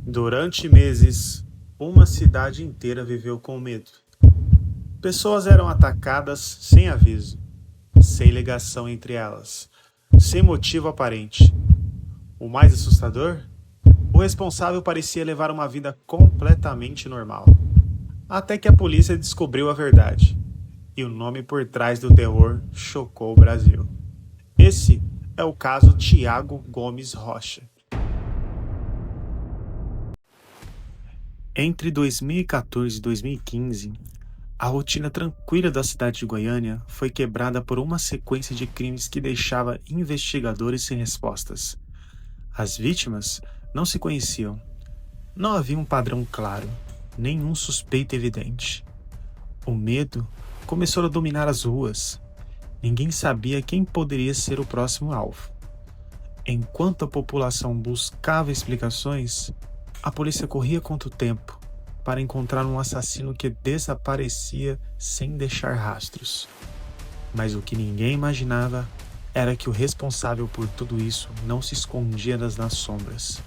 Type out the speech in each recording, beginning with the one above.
Durante meses, uma cidade inteira viveu com medo. Pessoas eram atacadas sem aviso, sem ligação entre elas, sem motivo aparente. O mais assustador? O responsável parecia levar uma vida completamente normal. Até que a polícia descobriu a verdade. E o nome por trás do terror chocou o Brasil. Esse é o caso Tiago Gomes Rocha. Entre 2014 e 2015, a rotina tranquila da cidade de Goiânia foi quebrada por uma sequência de crimes que deixava investigadores sem respostas. As vítimas não se conheciam. Não havia um padrão claro, nenhum suspeito evidente. O medo começou a dominar as ruas. Ninguém sabia quem poderia ser o próximo alvo. Enquanto a população buscava explicações, a polícia corria contra o tempo para encontrar um assassino que desaparecia sem deixar rastros. Mas o que ninguém imaginava era que o responsável por tudo isso não se escondia nas sombras.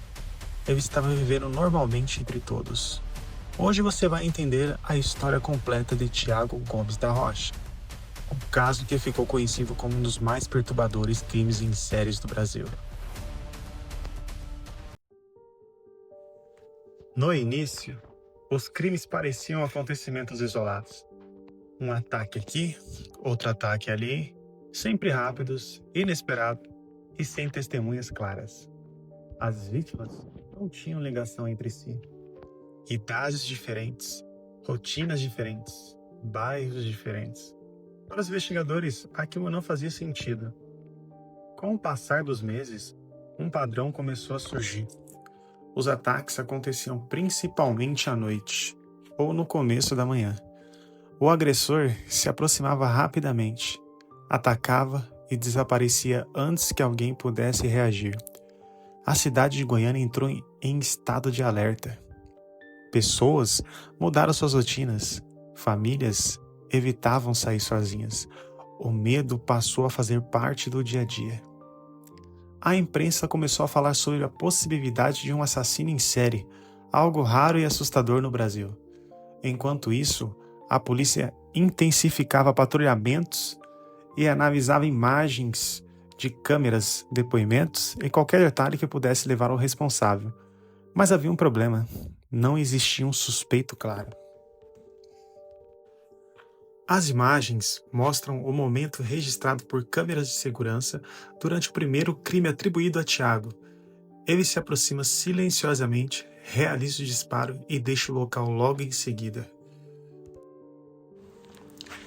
Ele estava vivendo normalmente entre todos. Hoje você vai entender a história completa de Tiago Gomes da Rocha, um caso que ficou conhecido como um dos mais perturbadores crimes em séries do Brasil. No início, os crimes pareciam acontecimentos isolados. Um ataque aqui, outro ataque ali, sempre rápidos, inesperados e sem testemunhas claras. As vítimas não tinham ligação entre si. Idades diferentes, rotinas diferentes, bairros diferentes. Para os investigadores, aquilo não fazia sentido. Com o passar dos meses, um padrão começou a surgir. Os ataques aconteciam principalmente à noite ou no começo da manhã. O agressor se aproximava rapidamente, atacava e desaparecia antes que alguém pudesse reagir. A cidade de Goiânia entrou em estado de alerta. Pessoas mudaram suas rotinas, famílias evitavam sair sozinhas. O medo passou a fazer parte do dia a dia. A imprensa começou a falar sobre a possibilidade de um assassino em série, algo raro e assustador no Brasil. Enquanto isso, a polícia intensificava patrulhamentos e analisava imagens de câmeras, depoimentos e qualquer detalhe que pudesse levar ao responsável. Mas havia um problema: não existia um suspeito claro. As imagens mostram o momento registrado por câmeras de segurança durante o primeiro crime atribuído a Tiago. Ele se aproxima silenciosamente, realiza o disparo e deixa o local logo em seguida.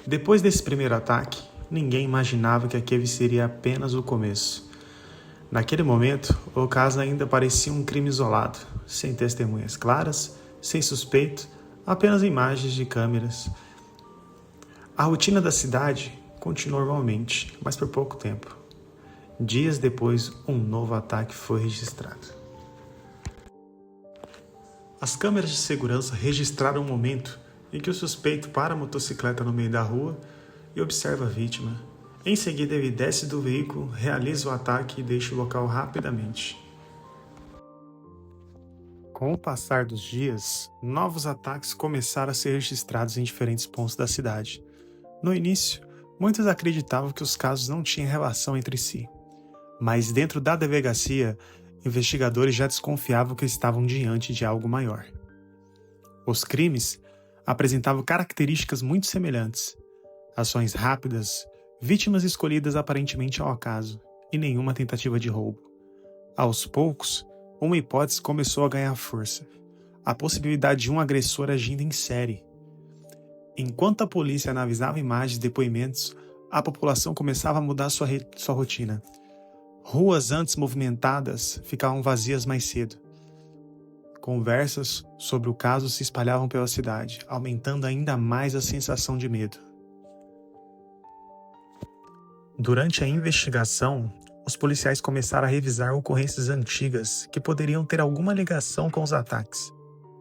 Depois desse primeiro ataque, ninguém imaginava que aquele seria apenas o começo. Naquele momento, o caso ainda parecia um crime isolado, sem testemunhas claras, sem suspeito, apenas imagens de câmeras. A rotina da cidade continuou normalmente, mas por pouco tempo. Dias depois, um novo ataque foi registrado. As câmeras de segurança registraram o momento em que o suspeito para a motocicleta no meio da rua e observa a vítima. Em seguida, ele desce do veículo, realiza o ataque e deixa o local rapidamente. Com o passar dos dias, novos ataques começaram a ser registrados em diferentes pontos da cidade. No início, muitos acreditavam que os casos não tinham relação entre si. Mas dentro da delegacia, investigadores já desconfiavam que estavam diante de algo maior. Os crimes apresentavam características muito semelhantes: ações rápidas, vítimas escolhidas aparentemente ao acaso e nenhuma tentativa de roubo. Aos poucos, uma hipótese começou a ganhar força: a possibilidade de um agressor agindo em série. Enquanto a polícia analisava imagens e depoimentos, a população começava a mudar sua rotina. Ruas antes movimentadas ficavam vazias mais cedo. Conversas sobre o caso se espalhavam pela cidade, aumentando ainda mais a sensação de medo. Durante a investigação, os policiais começaram a revisar ocorrências antigas que poderiam ter alguma ligação com os ataques.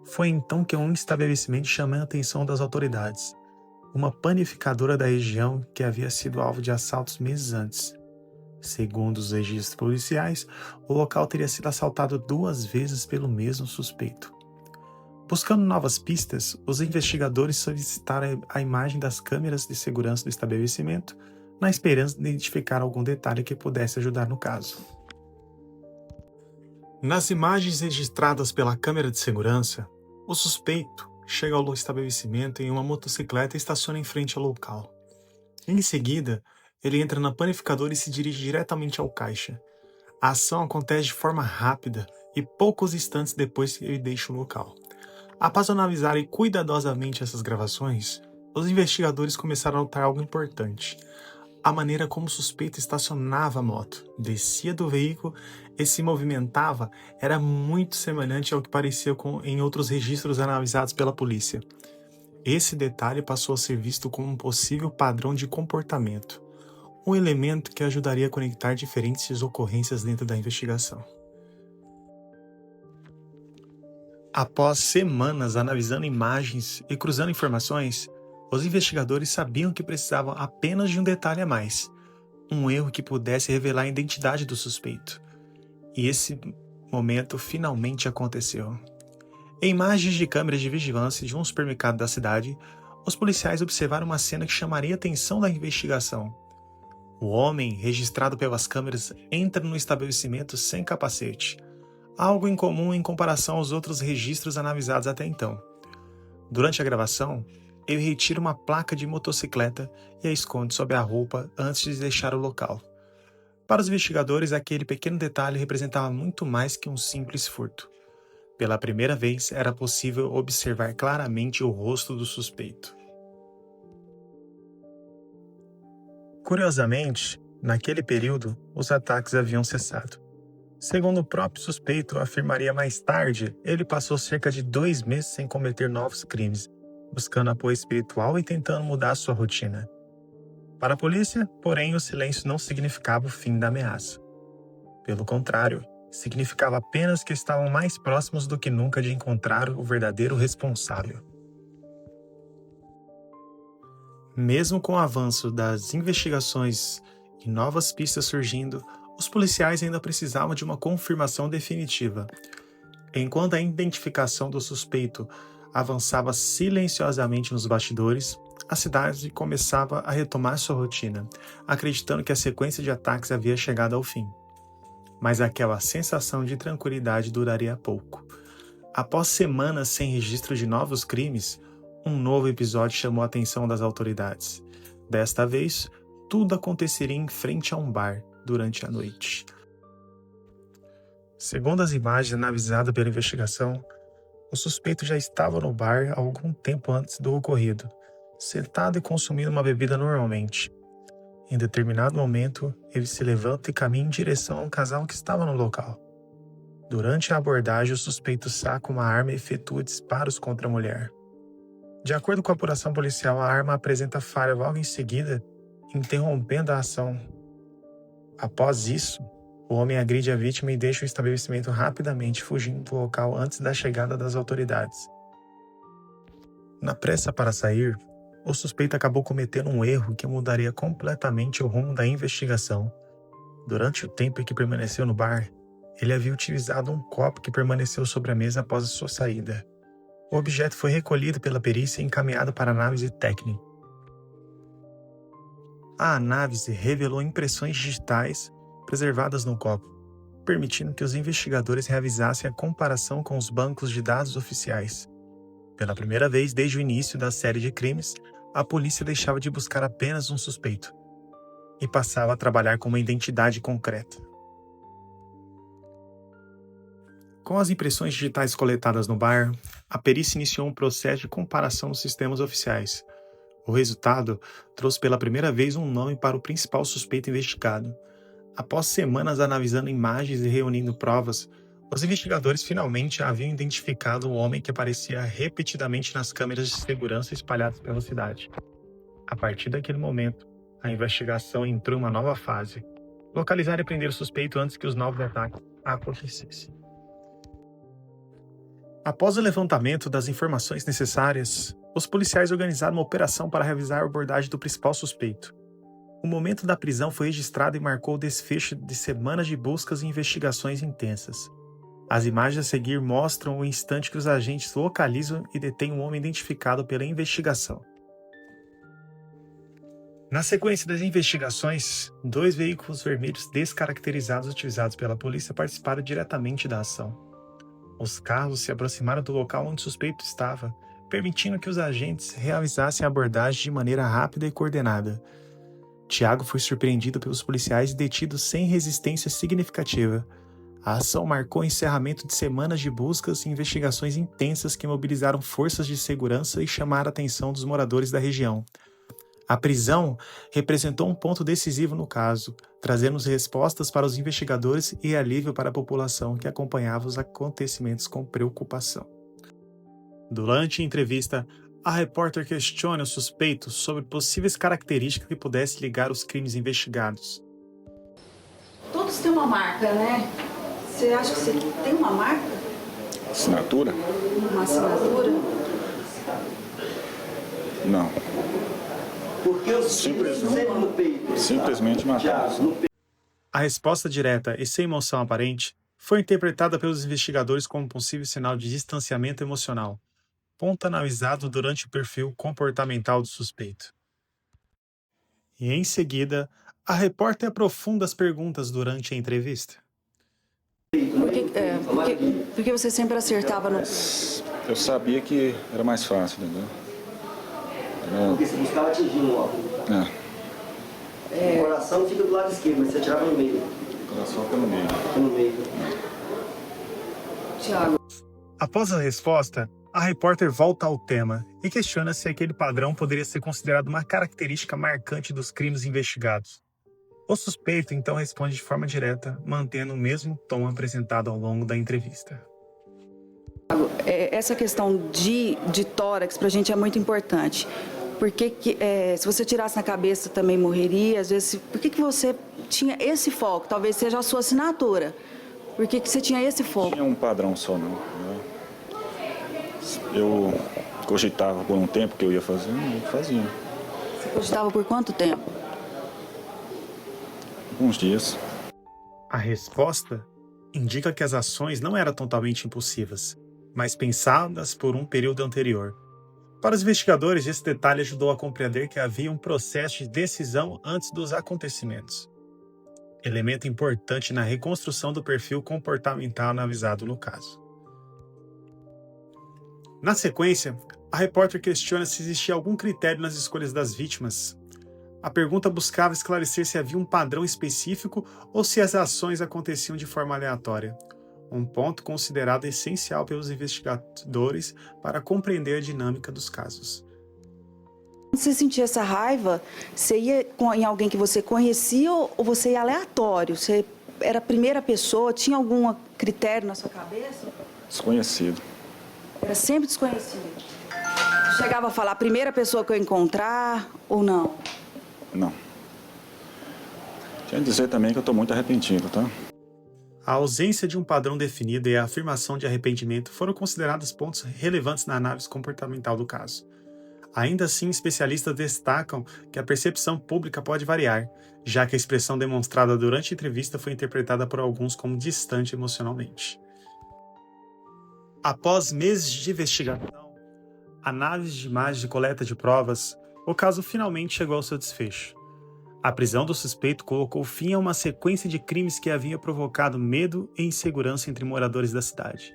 Foi então que um estabelecimento chamou a atenção das autoridades: uma panificadora da região que havia sido alvo de assaltos meses antes. Segundo os registros policiais, o local teria sido assaltado 2 vezes pelo mesmo suspeito. Buscando novas pistas, os investigadores solicitaram a imagem das câmeras de segurança do estabelecimento, na esperança de identificar algum detalhe que pudesse ajudar no caso. Nas imagens registradas pela câmera de segurança, o suspeito chega ao estabelecimento em uma motocicleta e estaciona em frente ao local. Em seguida, ele entra na panificadora e se dirige diretamente ao caixa. A ação acontece de forma rápida e poucos instantes depois ele deixa o local. Após analisarem cuidadosamente essas gravações, os investigadores começaram a notar algo importante. A maneira como o suspeito estacionava a moto, descia do veículo e se movimentava era muito semelhante ao que parecia em outros registros analisados pela polícia. Esse detalhe passou a ser visto como um possível padrão de comportamento, um elemento que ajudaria a conectar diferentes ocorrências dentro da investigação. Após semanas analisando imagens e cruzando informações, os investigadores sabiam que precisavam apenas de um detalhe a mais, um erro que pudesse revelar a identidade do suspeito. E esse momento finalmente aconteceu. Em imagens de câmeras de vigilância de um supermercado da cidade, os policiais observaram uma cena que chamaria a atenção da investigação. O homem, registrado pelas câmeras, entra no estabelecimento sem capacete, algo incomum em comparação aos outros registros analisados até então. Durante a gravação, ele retira uma placa de motocicleta e a esconde sob a roupa antes de deixar o local. Para os investigadores, aquele pequeno detalhe representava muito mais que um simples furto. Pela primeira vez, era possível observar claramente o rosto do suspeito. Curiosamente, naquele período, os ataques haviam cessado. Segundo o próprio suspeito afirmaria mais tarde, ele passou cerca de 2 meses sem cometer novos crimes, buscando apoio espiritual e tentando mudar sua rotina. Para a polícia, porém, o silêncio não significava o fim da ameaça. Pelo contrário, significava apenas que estavam mais próximos do que nunca de encontrar o verdadeiro responsável. Mesmo com o avanço das investigações e novas pistas surgindo, os policiais ainda precisavam de uma confirmação definitiva. Enquanto a identificação do suspeito avançava silenciosamente nos bastidores, a cidade começava a retomar sua rotina, acreditando que a sequência de ataques havia chegado ao fim. Mas aquela sensação de tranquilidade duraria pouco. Após semanas sem registro de novos crimes, um novo episódio chamou a atenção das autoridades. Desta vez, tudo aconteceria em frente a um bar durante a noite. Segundo as imagens analisadas pela investigação, o suspeito já estava no bar há algum tempo antes do ocorrido, sentado e consumindo uma bebida normalmente. Em determinado momento, ele se levanta e caminha em direção a um casal que estava no local. Durante a abordagem, o suspeito saca uma arma e efetua disparos contra a mulher. De acordo com a apuração policial, a arma apresenta falha logo em seguida, interrompendo a ação. Após isso, o homem agride a vítima e deixa o estabelecimento rapidamente, fugindo do local antes da chegada das autoridades. Na pressa para sair, o suspeito acabou cometendo um erro que mudaria completamente o rumo da investigação. Durante o tempo em que permaneceu no bar, ele havia utilizado um copo que permaneceu sobre a mesa após a sua saída. O objeto foi recolhido pela perícia e encaminhado para análise técnica. A análise revelou impressões digitais preservadas no copo, permitindo que os investigadores realizassem a comparação com os bancos de dados oficiais. Pela primeira vez desde o início da série de crimes, a polícia deixava de buscar apenas um suspeito e passava a trabalhar com uma identidade concreta. Com as impressões digitais coletadas no bar, a perícia iniciou um processo de comparação nos sistemas oficiais. O resultado trouxe pela primeira vez um nome para o principal suspeito investigado. Após semanas analisando imagens e reunindo provas, os investigadores finalmente haviam identificado o homem que aparecia repetidamente nas câmeras de segurança espalhadas pela cidade. A partir daquele momento, a investigação entrou em uma nova fase: localizar e prender o suspeito antes que os novos ataques acontecessem. Após o levantamento das informações necessárias, os policiais organizaram uma operação para revisar a abordagem do principal suspeito. O momento da prisão foi registrado e marcou o desfecho de semanas de buscas e investigações intensas. As imagens a seguir mostram o instante que os agentes localizam e detêm um homem identificado pela investigação. Na sequência das investigações, 2 veículos vermelhos descaracterizados utilizados pela polícia participaram diretamente da ação. Os carros se aproximaram do local onde o suspeito estava, permitindo que os agentes realizassem a abordagem de maneira rápida e coordenada. Tiago foi surpreendido pelos policiais e detido sem resistência significativa. A ação marcou o encerramento de semanas de buscas e investigações intensas que mobilizaram forças de segurança e chamaram a atenção dos moradores da região. A prisão representou um ponto decisivo no caso, trazendo respostas para os investigadores e alívio para a população que acompanhava os acontecimentos com preocupação. Durante a entrevista, a repórter questiona o suspeito sobre possíveis características que pudessem ligar os crimes investigados. Todos têm uma marca, né? Você acha que você tem uma marca? Assinatura? Uma assinatura? Não. Porque eu sempre no peito. Simplesmente matado. A resposta direta e sem emoção aparente foi interpretada pelos investigadores como possível sinal de distanciamento emocional, ponto analisado durante o perfil comportamental do suspeito. E em seguida, a repórter aprofunda as perguntas durante a entrevista. Porque você sempre acertava no... Eu sabia que era mais fácil, entendeu? Porque você buscava atingir um óculos. O coração fica do lado esquerdo, mas você atirava no meio. O coração fica no meio. Fica no meio. Tiago, Após a resposta, a repórter volta ao tema e questiona se aquele padrão poderia ser considerado uma característica marcante dos crimes investigados. O suspeito então responde de forma direta, mantendo o mesmo tom apresentado ao longo da entrevista. essa questão de tórax pra gente é muito importante. Porque se você tirasse na cabeça também morreria, às vezes... Por que você tinha esse foco? Talvez seja a sua assinatura. Por que você tinha esse foco? Não tinha um padrão só, não. Eu cogitava por um tempo que eu ia fazer, não fazia. Você cogitava por quanto tempo? Uns dias. A resposta indica que as ações não eram totalmente impulsivas, mas pensadas por um período anterior. Para os investigadores, esse detalhe ajudou a compreender que havia um processo de decisão antes dos acontecimentos. Elemento importante na reconstrução do perfil comportamental analisado no caso. Na sequência, a repórter questiona se existia algum critério nas escolhas das vítimas. A pergunta buscava esclarecer se havia um padrão específico ou se as ações aconteciam de forma aleatória, um ponto considerado essencial pelos investigadores para compreender a dinâmica dos casos. Quando você sentia essa raiva, você ia em alguém que você conhecia ou você ia aleatório? Você era a primeira pessoa? Tinha algum critério na sua cabeça? Desconhecido. Era sempre desconhecido. Chegava a falar a primeira pessoa que eu encontrar ou não? Não. Tinha que dizer também que eu estou muito arrependido, tá? A ausência de um padrão definido e a afirmação de arrependimento foram considerados pontos relevantes na análise comportamental do caso. Ainda assim, especialistas destacam que a percepção pública pode variar, já que a expressão demonstrada durante a entrevista foi interpretada por alguns como distante emocionalmente. Após meses de investigação, análise de imagens e coleta de provas, o caso finalmente chegou ao seu desfecho. A prisão do suspeito colocou fim a uma sequência de crimes que havia provocado medo e insegurança entre moradores da cidade.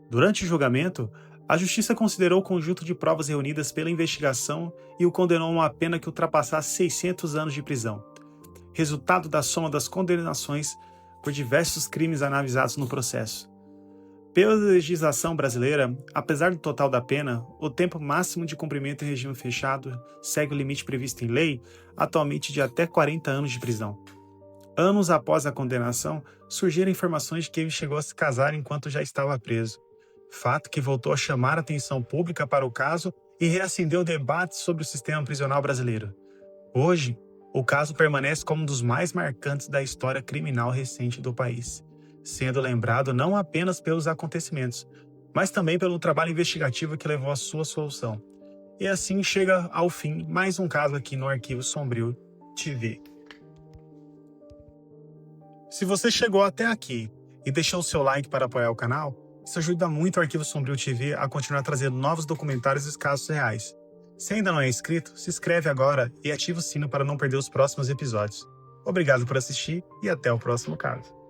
Durante o julgamento, a Justiça considerou o conjunto de provas reunidas pela investigação e o condenou a uma pena que ultrapassasse 600 anos de prisão, resultado da soma das condenações por diversos crimes analisados no processo. Pela legislação brasileira, apesar do total da pena, o tempo máximo de cumprimento em regime fechado segue o limite previsto em lei, atualmente de até 40 anos de prisão. Anos após a condenação, surgiram informações de que ele chegou a se casar enquanto já estava preso, fato que voltou a chamar a atenção pública para o caso e reacendeu o debate sobre o sistema prisional brasileiro. Hoje, o caso permanece como um dos mais marcantes da história criminal recente do país, sendo lembrado não apenas pelos acontecimentos, mas também pelo trabalho investigativo que levou à sua solução. E assim chega ao fim mais um caso aqui no Arquivo Sombrio TV. Se você chegou até aqui e deixou o seu like para apoiar o canal, isso ajuda muito o Arquivo Sombrio TV a continuar trazendo novos documentários dos casos reais. Se ainda não é inscrito, se inscreve agora e ativa o sino para não perder os próximos episódios. Obrigado por assistir e até o próximo caso.